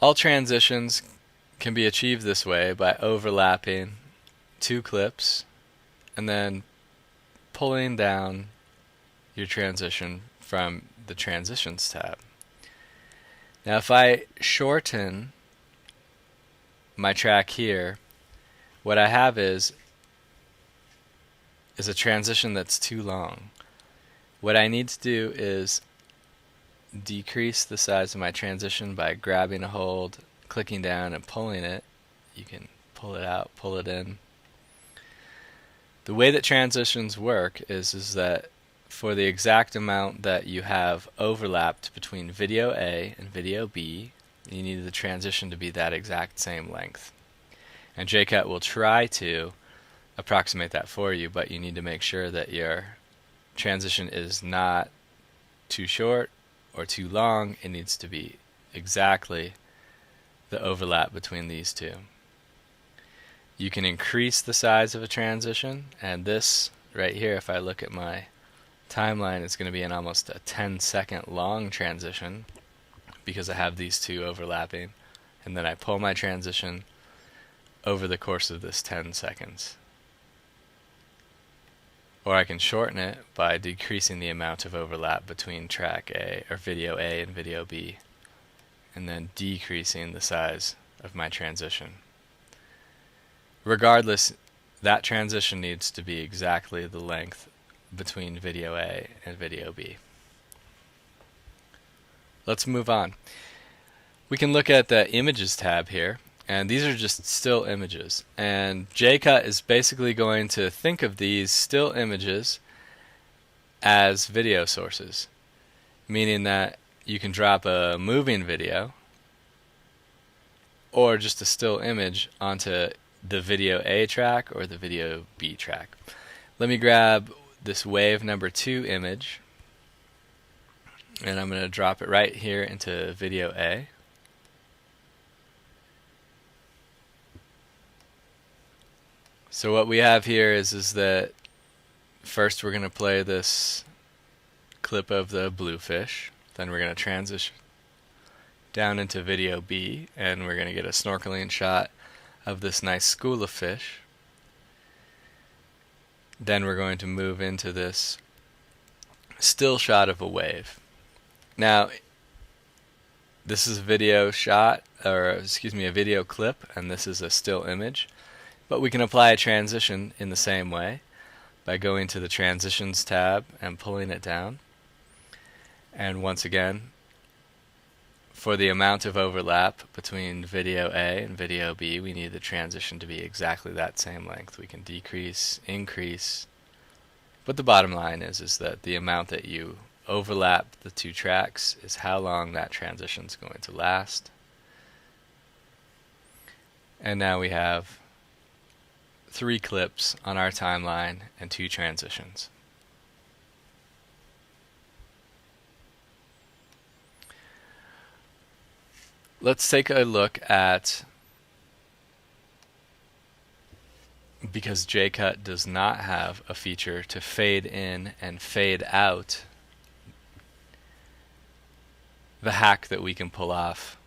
All transitions can be achieved this way by overlapping two clips and then pulling down your transition from the Transitions tab. Now if I shorten my track here, what I have is a transition that's too long. What I need to do is decrease the size of my transition by grabbing a hold, clicking down and pulling it. You can pull it out, pull it in. The way that transitions work is that for the exact amount that you have overlapped between video A and video B, you need the transition to be that exact same length. And JCut will try to approximate that for you, but you need to make sure that your transition is not too short or too long. It needs to be exactly the overlap between these two. You can increase the size of a transition, and this right here, if I look at my timeline, it's going to be an almost a 10-second long transition because I have these two overlapping, and then I pull my transition over the course of this 10 seconds. Or I can shorten it by decreasing the amount of overlap between track A or video A and video B, and then decreasing the size of my transition. Regardless, that transition needs to be exactly the length between video A and video B. Let's move on. We can look at the Images tab here, and these are just still images. And JCut is basically going to think of these still images as video sources, meaning that you can drop a moving video or just a still image onto the video A track or the video B track. Let me grab this wave number 2 image, and I'm going to drop it right here into video A. So what we have here is that first we're going to play this clip of the bluefish, then we're going to transition down into video B, and we're going to get a snorkeling shot of this nice school of fish. Then we're going to move into this still shot of a wave. Now, this is a video shot, or excuse me, a video clip, and this is a still image. But we can apply a transition in the same way by going to the Transitions tab and pulling it down. And once again, for the amount of overlap between video A and video B, we need the transition to be exactly that same length. We can decrease, increase, but the bottom line is that the amount that you overlap the two tracks is how long that transition is going to last. And now we have 3 clips on our timeline and 2 transitions. Let's take a look at, because JCut does not have a feature to fade in and fade out, the hack that we can pull off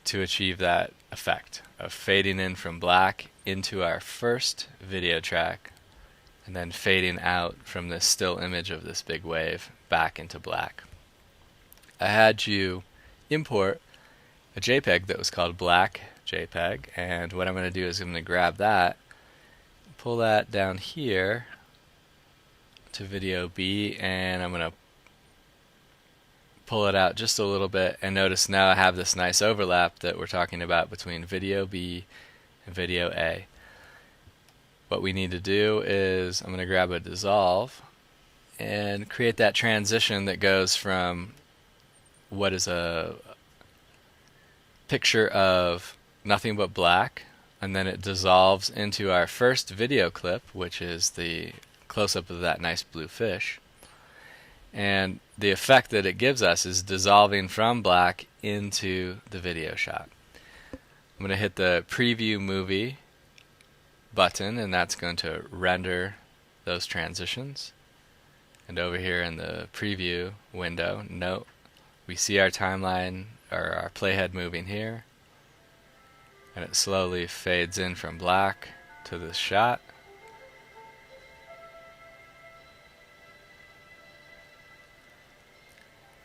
to achieve that effect of fading in from black into our first video track and then fading out from this still image of this big wave back into black. I had you import a JPEG that was called black JPEG, and what I'm going to do is I'm going to grab that, pull that down here to video B, and I'm going to pull it out just a little bit, and notice now I have this nice overlap that we're talking about between video B and video A. What we need to do is I'm going to grab a dissolve and create that transition that goes from what is a picture of nothing but black, and then it dissolves into our first video clip, which is the close-up of that nice blue fish. And the effect that it gives us is dissolving from black into the video shot. I'm going to hit the preview movie button, and that's going to render those transitions. And over here in the preview window, note we see our timeline, our playhead moving here, and it slowly fades in from black to this shot.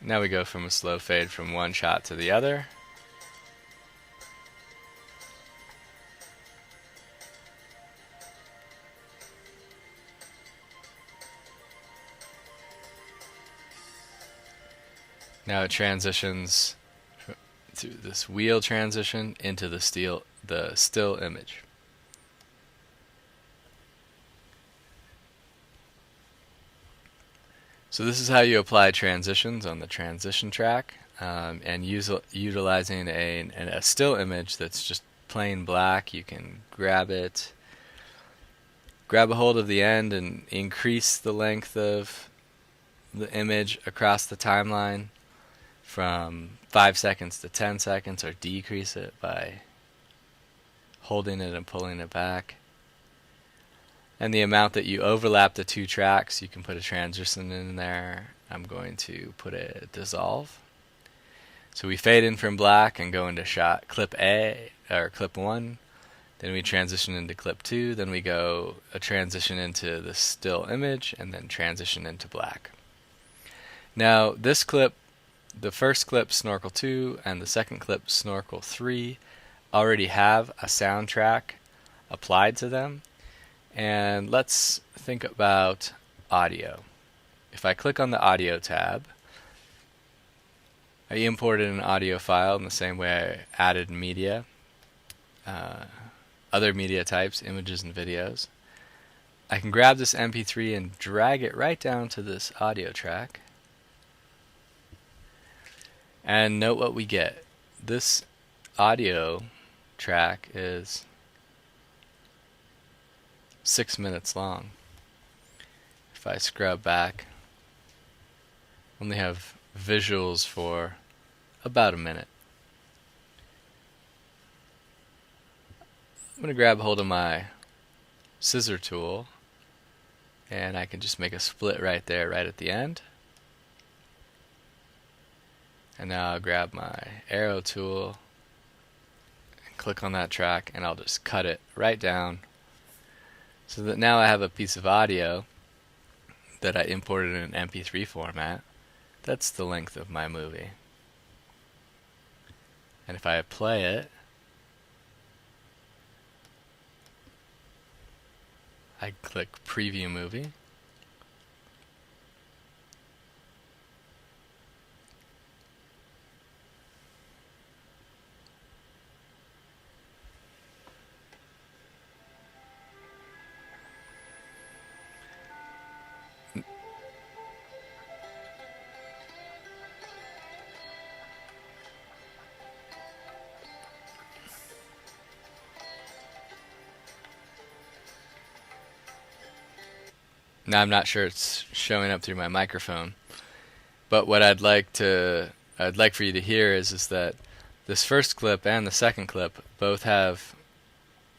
Now we go from a slow fade from one shot to the other. Now it transitions through this wheel transition into the still image. So this is how you apply transitions on the transition track, and utilizing a still image that's just plain black. You can grab a hold of the end and increase the length of the image across the timeline from 5 seconds to 10 seconds, or decrease it by holding it and pulling it back. And the amount that you overlap the two tracks, you can put a transition in there. I'm going to put a dissolve. So we fade in from black and go into shot clip A, or clip 1. Then we transition into clip 2. Then we go a transition into the still image, and then transition into black. Now this clip, the first clip, Snorkel 2, and the second clip, Snorkel 3, already have a soundtrack applied to them. And let's think about audio. If I click on the audio tab, I imported an audio file in the same way I added media, other media types, images and videos. I can grab this MP3 and drag it right down to this audio track. And note what we get. This audio track is 6 minutes long. If I scrub back, only have visuals for about a minute. I'm going to grab hold of my scissor tool, and I can just make a split right there, right at the end. And now I'll grab my arrow tool and click on that track, and I'll just cut it right down, so that now I have a piece of audio that I imported in an MP3 format. That's the length of my movie. And if I play it, I click Preview Movie. Now I'm not sure it's showing up through my microphone, but what I'd like for you to hear is that this first clip and the second clip both have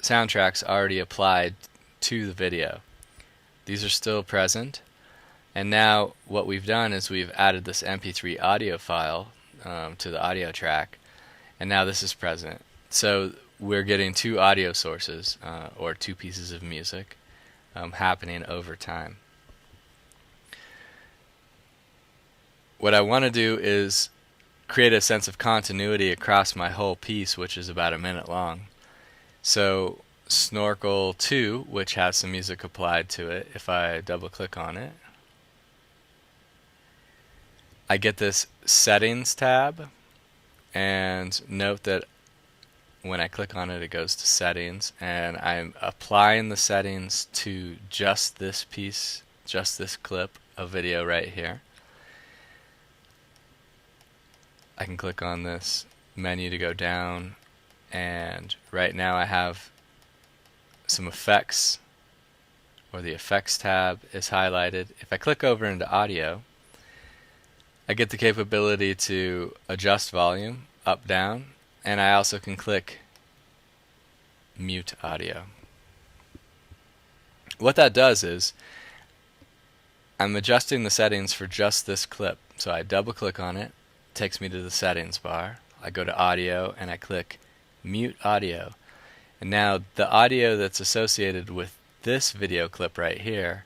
soundtracks already applied to the video. These are still present, and now what we've done is we've added this MP3 audio file to the audio track, and now this is present. So we're getting two audio sources, or two pieces of music, happening over time. What I want to do is create a sense of continuity across my whole piece, which is about a minute long. So Snorkel 2, which has some music applied to it, if I double click on it, I get this Settings tab, and note that when I click on it, it goes to Settings, and I'm applying the settings to just this piece, just this clip of video right here. I can click on this menu to go down, and right now I have some effects, or the Effects tab is highlighted. If I click over into Audio, I get the capability to adjust volume up, down, and I also can click Mute Audio. What that does is I'm adjusting the settings for just this clip. So I double click on it, takes me to the settings bar. I go to audio and I click mute audio. And now the audio that's associated with this video clip right here,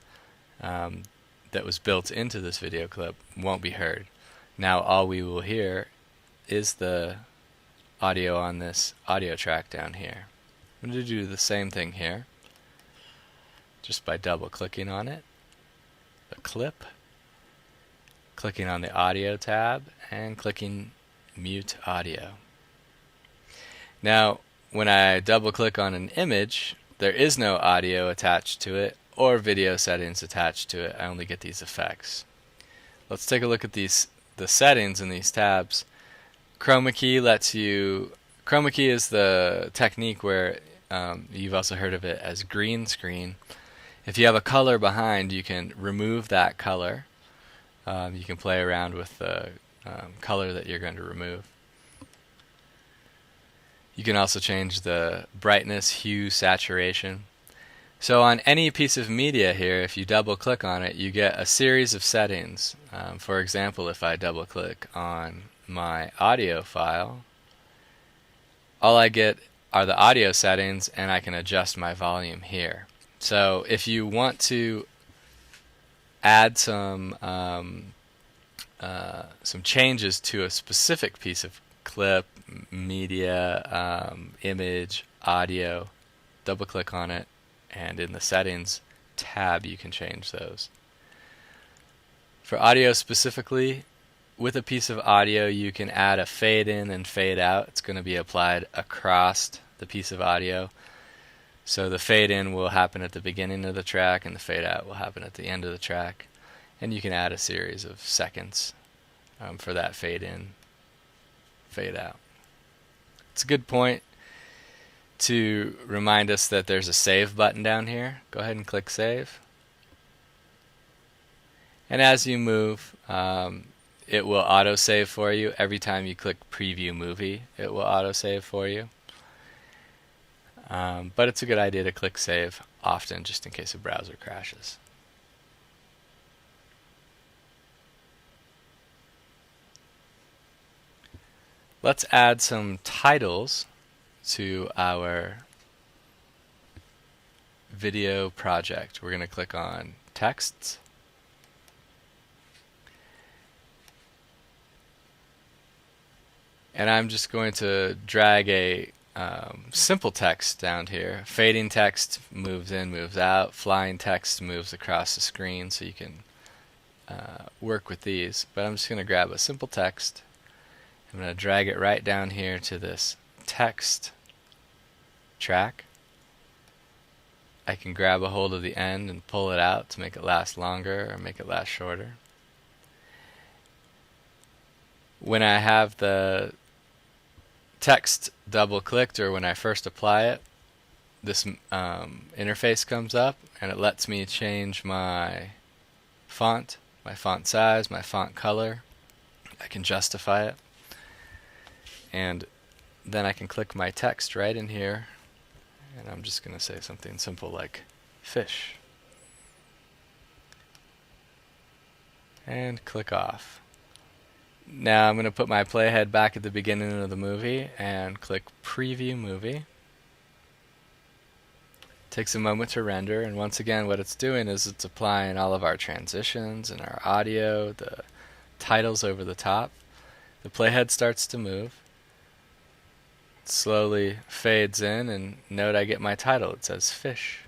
that was built into this video clip, won't be heard. Now all we will hear is the audio on this audio track down here. I'm going to do the same thing here, just by double clicking on it, the clip, clicking on the audio tab, and clicking mute audio. Now when I double click on an image, there is no audio attached to it or video settings attached to it. I only get these effects. Let's take a look at the settings in these tabs. Chroma key is the technique where you've also heard of it as green screen. If you have a color behind, you can remove that color. You can play around with the color that you're going to remove. You can also change the brightness, hue, saturation. So on any piece of media here, if you double click on it, you get a series of settings. For example, if I double click on my audio file, all I get are the audio settings, and I can adjust my volume here. So if you want to add some changes to a specific piece of clip, media, image, audio, double click on it, and in the settings tab you can change those. For audio specifically, with a piece of audio you can add a fade in and fade out. It's going to be applied across the piece of audio. So the fade in will happen at the beginning of the track and the fade out will happen at the end of the track. And you can add a series of seconds for that fade in, fade out. It's a good point to remind us that there's a save button down here. Go ahead and click save. And as you move, it will autosave for you. Every time you click preview movie, it will autosave for you. But it's a good idea to click save often just in case a browser crashes. Let's add some titles to our video project. We're going to click on texts. And I'm just going to drag a simple text down here. Fading text moves in, moves out. Flying text moves across the screen, so you can work with these. But I'm just going to grab a simple text. I'm going to drag it right down here to this text track. I can grab a hold of the end and pull it out to make it last longer or make it last shorter. When I have the text double clicked, or when I first apply it, this interface comes up and it lets me change my font size, my font color. I can justify it, and then I can click my text right in here, and I'm just going to say something simple like fish, and click off. Now I'm going to put my playhead back at the beginning of the movie and click preview movie. Takes a moment to render, and once again what it's doing is it's applying all of our transitions and our audio, the titles over the top. The playhead starts to move. It slowly fades in, and note I get my title. It says fish.